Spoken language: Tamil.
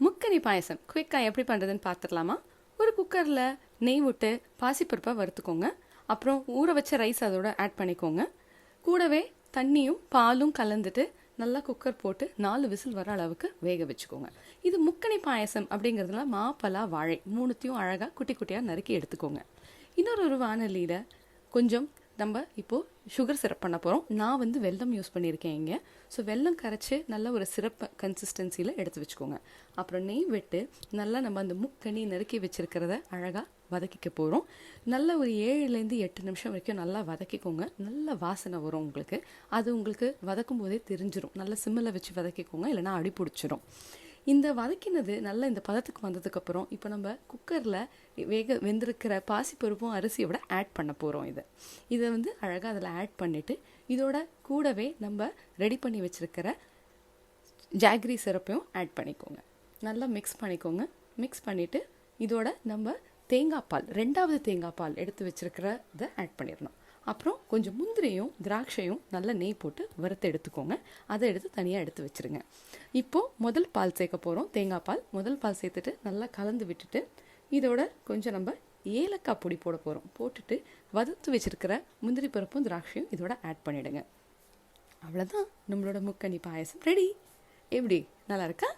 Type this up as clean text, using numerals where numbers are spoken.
முக்கனி பாயசம் குயிக்காக எப்படி பண்ணுறதுன்னு பார்த்துடலாமா? ஒரு குக்கரில் நெய் விட்டு பாசிப்பருப்பை வறுத்துக்கோங்க. அப்புறம் ஊற வச்ச ரைஸ் அதோட ஆட் பண்ணிக்கோங்க. கூடவே தண்ணியும் பாலும் கலந்துட்டு நல்லா குக்கர் போட்டு 4 விசில் வர அளவுக்கு வேக வச்சுக்கோங்க. இது முக்கனி பாயசம் அப்படிங்கிறதுல மாப்பலா வாழை மூணுத்தையும் அழகாக குட்டி குட்டியாக நறுக்கி எடுத்துக்கோங்க. இன்னொரு வானொலியில் கொஞ்சம் நம்ம இப்போது சுகர் சிரப் பண்ண போகிறோம். நான் வெல்லம் யூஸ் பண்ணியிருக்கேன் இங்கே. ஸோ வெல்லம் கரைச்சி நல்ல ஒரு சிரப் கன்சிஸ்டன்சியில் எடுத்து வச்சுக்கோங்க. அப்புறம் நெய் விட்டு நல்லா நம்ம அந்த முக்கனி நறுக்கி வச்சுருக்கிறத அழகாக வதக்கிக்க போகிறோம். நல்ல ஒரு 7லேருந்து 8 நிமிஷம் வரைக்கும் நல்லா வதக்கிக்கோங்க. நல்ல வாசனை வரும் உங்களுக்கு. அது உங்களுக்கு வதக்கும் போதே தெரிஞ்சிடும். நல்லா சிம்மில் வச்சு வதக்கிக்கோங்க, இல்லைனா அடி பிடிச்சிரும். இந்த வதக்கினது நல்லா இந்த பதத்துக்கு வந்ததுக்கப்புறம் இப்போ நம்ம குக்கரில் வெந்திருக்கிற பாசிப்பருப்பும் அரிசியோட ஆட் பண்ண போகிறோம். இதை அழகாக அதில் ஆட் பண்ணிவிட்டு இதோட கூடவே நம்ம ரெடி பண்ணி வச்சுருக்கிற ஜாகரி சிரப்பையும் ஆட் பண்ணிக்கோங்க. நல்லா மிக்ஸ் பண்ணிக்கோங்க. மிக்ஸ் பண்ணிவிட்டு இதோட நம்ம தேங்காய் பால், 2வது தேங்காய் பால் எடுத்து வச்சுருக்கிறத ஆட் பண்ணிடணும். அப்புறம் கொஞ்சம் முந்திரியும் திராட்சையும் நல்லா நெய் போட்டு வறுத்து எடுத்துக்கோங்க. அதை எடுத்து தனியாக எடுத்து வச்சுருங்க. இப்போது முதல் பால் சேர்க்க போகிறோம். தேங்காய் பால் முதல் பால் சேர்த்துட்டு நல்லா கலந்து விட்டுட்டு இதோட கொஞ்சம் நம்ம ஏலக்காய் பொடி போட போகிறோம். போட்டுட்டு வறுத்து வச்சுருக்கிற முந்திரி பருப்பும் திராட்சையும் இதோட ஆட் பண்ணிவிடுங்க. அவ்வளோதான், நம்மளோட முக்கனி பாயசம் ரெடி. எப்படி, நல்லா இருக்கா?